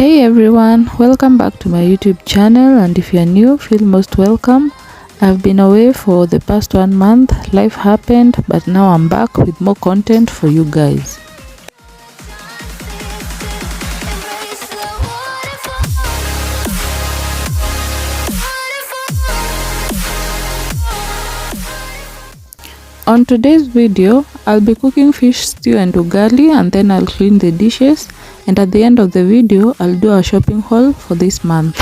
Hey everyone, welcome back to my YouTube channel, and if you're new, feel most welcome. I've been away for the past 1 month, life happened, but now I'm back with more content for you guys. On today's video, I'll be cooking fish stew and ugali, and then I'll clean the dishes, and at the end of the video, I'll do a shopping haul for this month.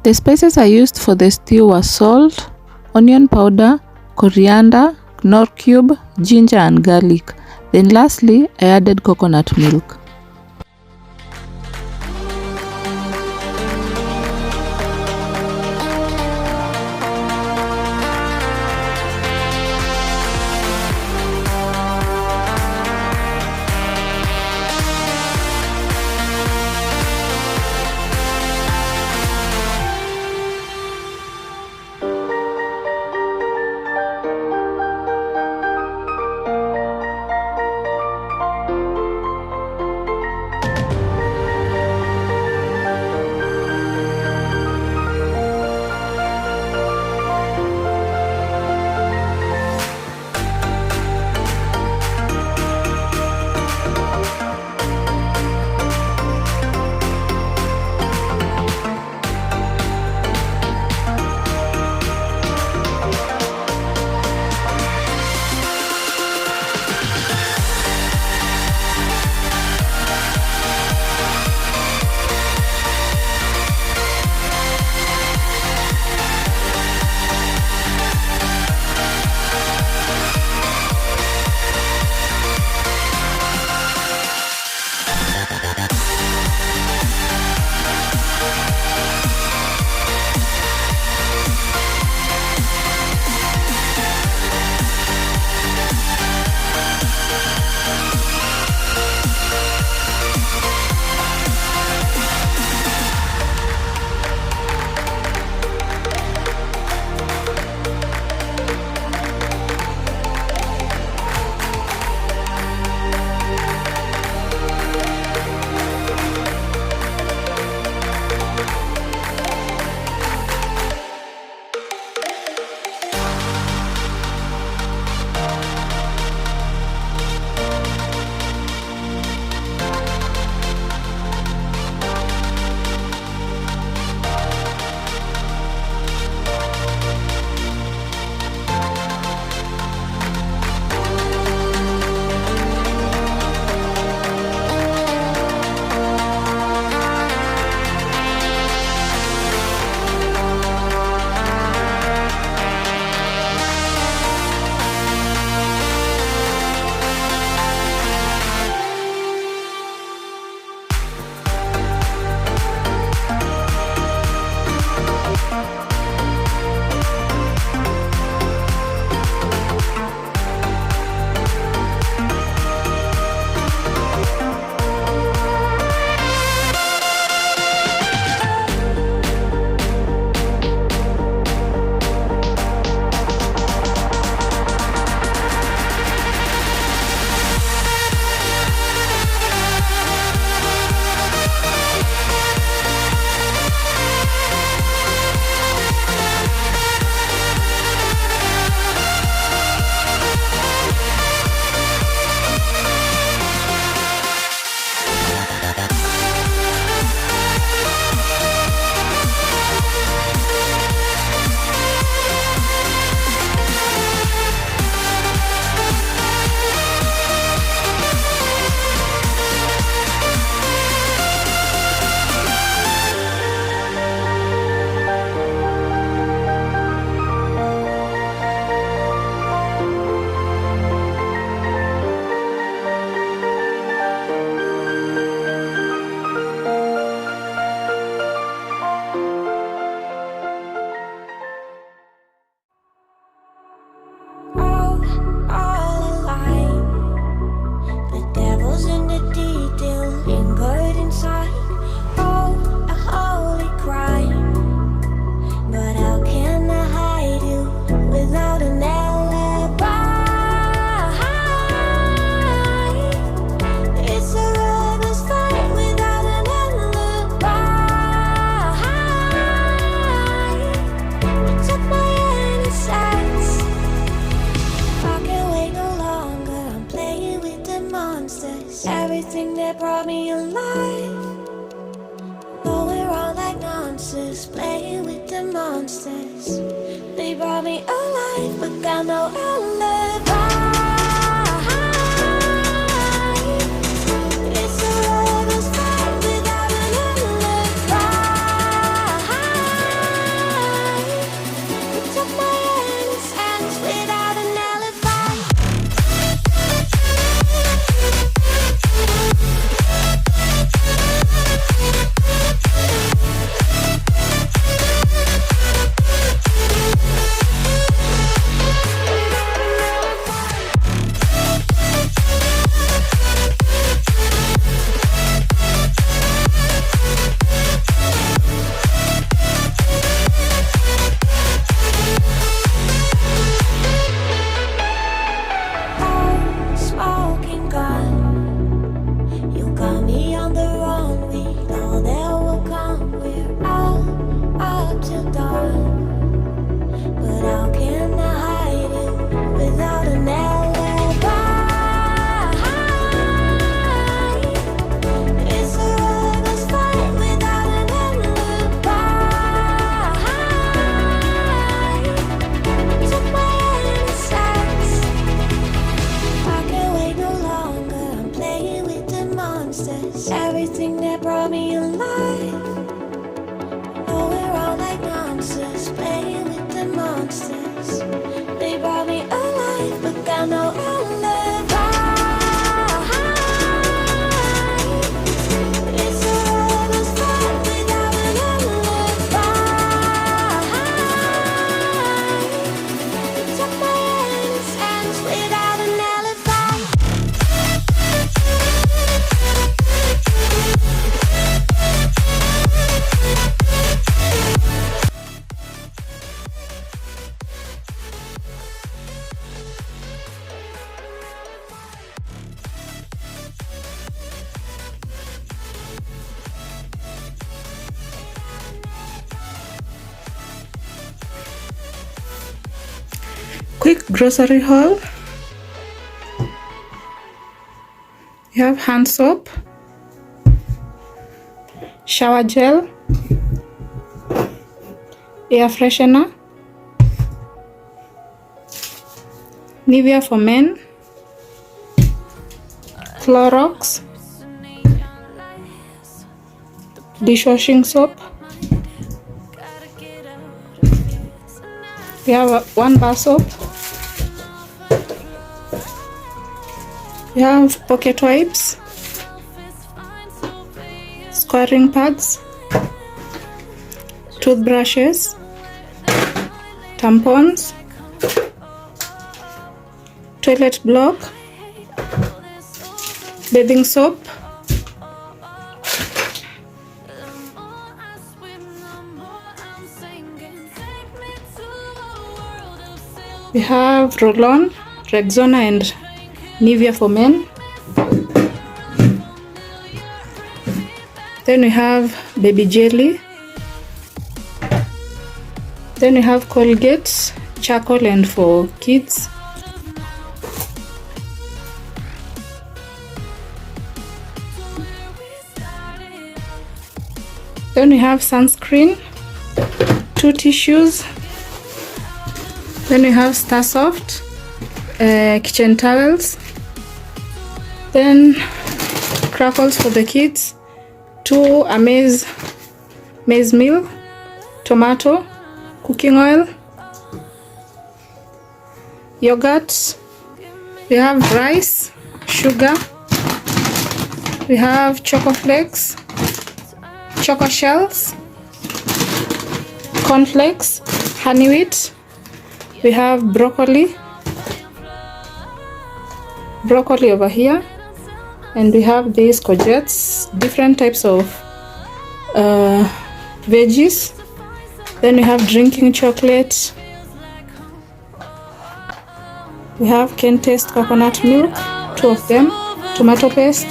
The spices I used for the stew were salt, onion powder, coriander, Knorr cube, ginger and garlic. Then lastly, I added coconut milk. everything that brought me alive. Going around like nonsense, playing with the monsters. They brought me alive, but got no alibi. It's a lover's fight without an alibi. It took my hands without an alibi. Smoking gun, you got me on the run. We know that will come. We're out up till dawn, but how can I hide it without an alibi? It's a lover's fight without an alibi. Took my innocence. I can't wait no longer. I'm playing with the monsters. Everything that brought me alive. Going around like nonsense, playing with the monsters. They brought me alive, but got no alibi. It's a lover's fight without an alibi. It took my hands without an alibi. Quick grocery haul. You have hand soap, shower gel, air freshener, Nivea for men, Clorox, dishwashing soap. We have one bar soap. We have pocket wipes, squaring pads, toothbrushes, tampons, toilet block, bathing soap, we have Roll-On, Rexona and Nivea for men. Then we have baby jelly. Then we have Colgate, charcoal and for kids. Then we have sunscreen, 2 tissues. Then we have Star Soft, kitchen towels. Then crackles for the kids, 2 maize meal, tomato, cooking oil, yogurt. We have rice, sugar. We have choco flakes, choco shells, cornflakes, honey wheat. We have broccoli over here, and we have these courgettes, different types of veggies. Then we have drinking chocolate. We have Kentaste coconut milk, 2 of them, tomato paste,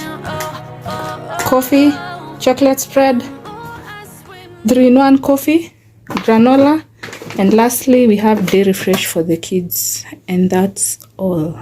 coffee, chocolate spread, 3-in-1 coffee, granola, and lastly we have Dairy Fresh for the kids, and that's all.